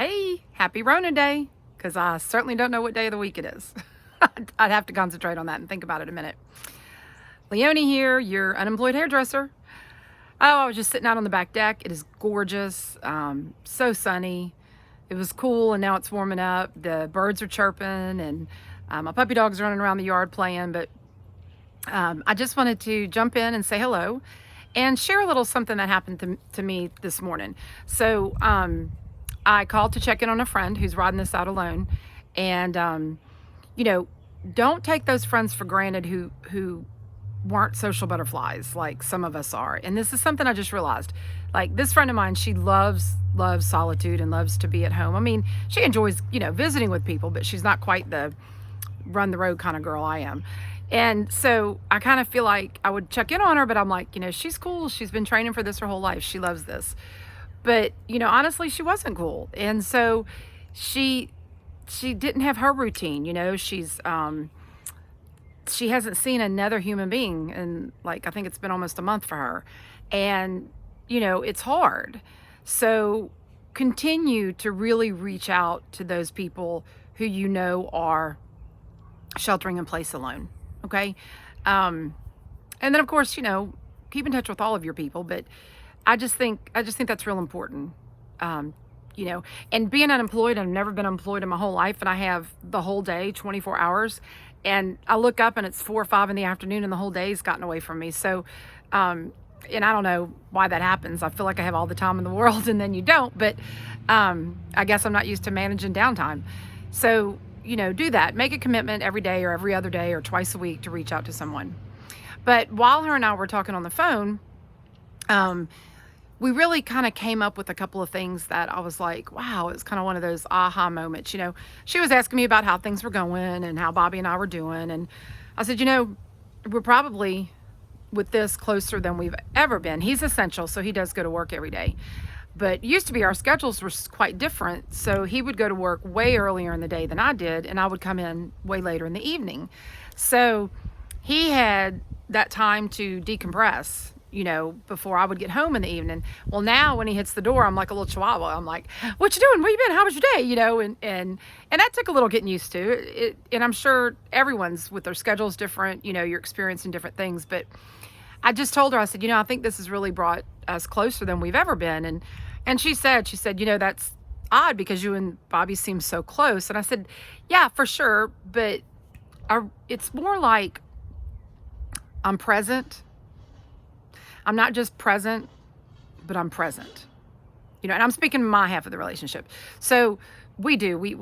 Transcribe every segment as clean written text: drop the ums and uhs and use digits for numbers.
Hey, happy Rona Day, because I certainly don't know what day of the week it is. I'd have to concentrate on that and think about it a minute. Leonie here, your unemployed hairdresser. Oh, I was just sitting out on the back deck. It is gorgeous, so sunny. It was cool, and now it's warming up. The birds are chirping, and my puppy dog's running around the yard playing. But I just wanted to jump in and say hello and share a little something that happened to me this morning. So I called to check in on a friend who's riding this out alone. And, don't take those friends for granted who weren't social butterflies like some of us are. And this is something I just realized. Like, this friend of mine, she loves solitude and loves to be at home. I mean, she enjoys, visiting with people, but she's not quite the run the road kind of girl I am. And so I kind of feel like I would check in on her, but I'm like, she's cool. She's been training for this her whole life. She loves this. But, honestly, she wasn't cool. And so she didn't have her routine. She hasn't seen another human being in, I think it's been almost a month for her. And, it's hard. So continue to really reach out to those people who are sheltering in place alone. Okay. And then, of course, keep in touch with all of your people. But I just think that's real important. And being unemployed, I've never been employed in my whole life, and I have the whole day, 24 hours, and I look up and it's 4 or 5 in the afternoon and the whole day's gotten away from me. So, and I don't know why that happens. I feel like I have all the time in the world, and then you don't, but I guess I'm not used to managing downtime. So, do that. Make a commitment every day or every other day or twice a week to reach out to someone. But while her and I were talking on the phone, we really kind of came up with a couple of things that I was like, wow, it's kind of one of those aha moments. She was asking me about how things were going and how Bobby and I were doing. And I said, we're probably with this closer than we've ever been. He's essential, so he does go to work every day. But used to be our schedules were quite different. So he would go to work way earlier in the day than I did, and I would come in way later in the evening. So he had that time to decompress, before I would get home in the evening. Well, now when he hits the door, I'm like a little chihuahua. I'm like, what you doing? Where you been? How was your day? And that took a little getting used to. And I'm sure everyone's with their schedules different, you're experiencing different things. But I just told her, I said, I think this has really brought us closer than we've ever been. And she said, that's odd because you and Bobby seem so close. And I said, yeah, for sure. But it's more like I'm present. I'm not just present, but I'm present, and I'm speaking my half of the relationship. So we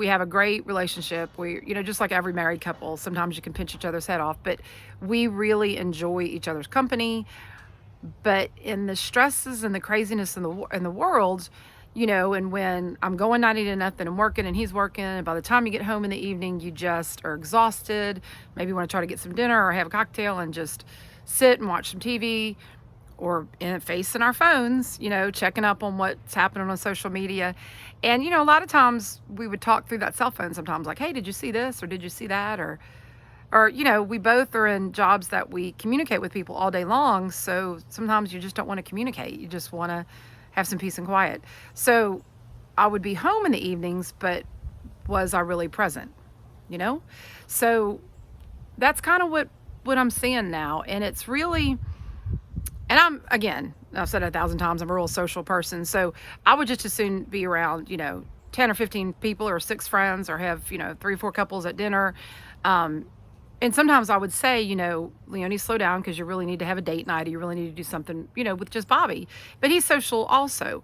have a great relationship. We, just like every married couple, sometimes you can pinch each other's head off, but we really enjoy each other's company. But in the stresses and the craziness in the world, and when I'm going 90 to nothing and working and he's working, and by the time you get home in the evening, you just are exhausted. Maybe you want to try to get some dinner or have a cocktail and just sit and watch some TV. Or facing our phones, checking up on what's happening on social media. And, a lot of times we would talk through that cell phone sometimes, like, hey, did you see this? Or did you see that? Or, we both are in jobs that we communicate with people all day long. So sometimes you just don't want to communicate. You just want to have some peace and quiet. So I would be home in the evenings, but was I really present? So that's kind of what I'm seeing now. And it's really... And I've said it 1,000 times, I'm a real social person. So I would just as soon be around, 10 or 15 people or 6 friends or have, 3 or 4 couples at dinner. And sometimes I would say, Leonie, slow down because you really need to have a date night or you really need to do something, with just Bobby. But he's social also.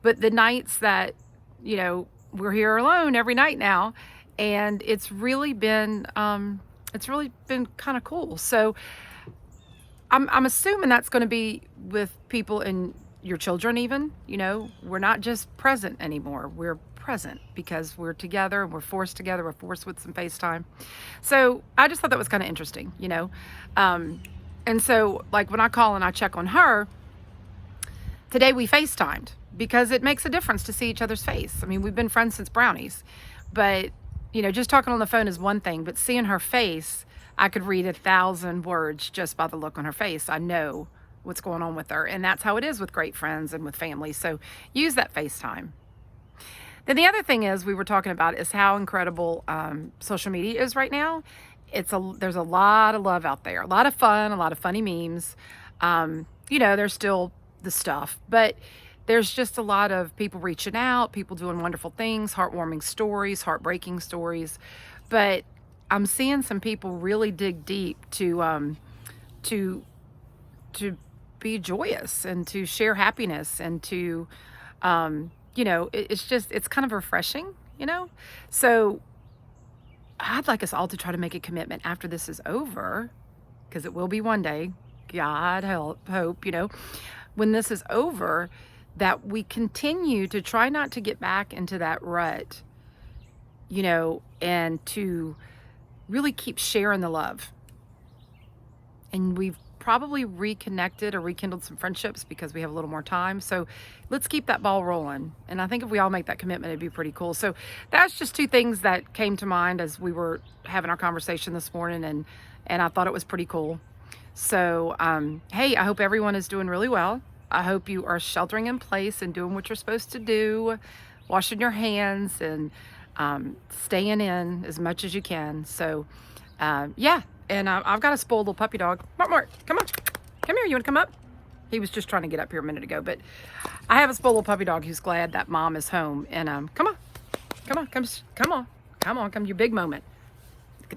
But the nights that, we're here alone every night now, and it's really been kind of cool. So I'm assuming that's going to be with people and your children even. We're not just present anymore. We're present because we're together and we're forced together. We're forced with some FaceTime. So I just thought that was kind of interesting, And so, like, when I call and I check on her, today we FaceTimed because it makes a difference to see each other's face. I mean, we've been friends since brownies. But, just talking on the phone is one thing. But seeing her face... I could read 1,000 words just by the look on her face. I know what's going on with her. And that's how it is with great friends and with family. So use that FaceTime. Then the other thing is we were talking about is how incredible social media is right now. There's a lot of love out there, a lot of fun, a lot of funny memes. There's still the stuff, but there's just a lot of people reaching out, people doing wonderful things, heartwarming stories, heartbreaking stories. But I'm seeing some people really dig deep to be joyous and to share happiness and to it's kind of refreshing. So I'd like us all to try to make a commitment after this is over, because it will be one day. God hope, when this is over, that we continue to try not to get back into that rut, and to really keep sharing the love. And we've probably reconnected or rekindled some friendships because we have a little more time. So let's keep that ball rolling. And I think if we all make that commitment, it'd be pretty cool. So that's just two things that came to mind as we were having our conversation this morning. And I thought it was pretty cool. So, hey, I hope everyone is doing really well. I hope you are sheltering in place and doing what you're supposed to do, washing your hands and staying in as much as you can. So, yeah. And I've got a spoiled little puppy dog. Mark, come on. Come here. You want to come up? He was just trying to get up here a minute ago. But I have a spoiled little puppy dog who's glad that mom is home. And come on. Come on. Your big moment.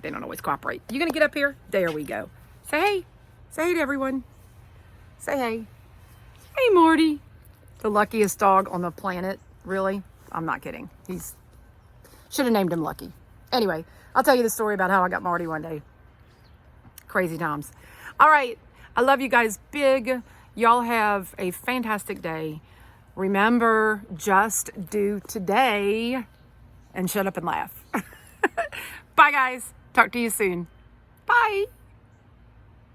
They don't always cooperate. You going to get up here? There we go. Say hey. Say hey to everyone. Say hey. Hey, Morty. The luckiest dog on the planet. Really? I'm not kidding. Should have named him Lucky. Anyway, I'll tell you the story about how I got Marty one day. Crazy times. All right. I love you guys big. Y'all have a fantastic day. Remember, just do today and shut up and laugh. Bye, guys. Talk to you soon. Bye.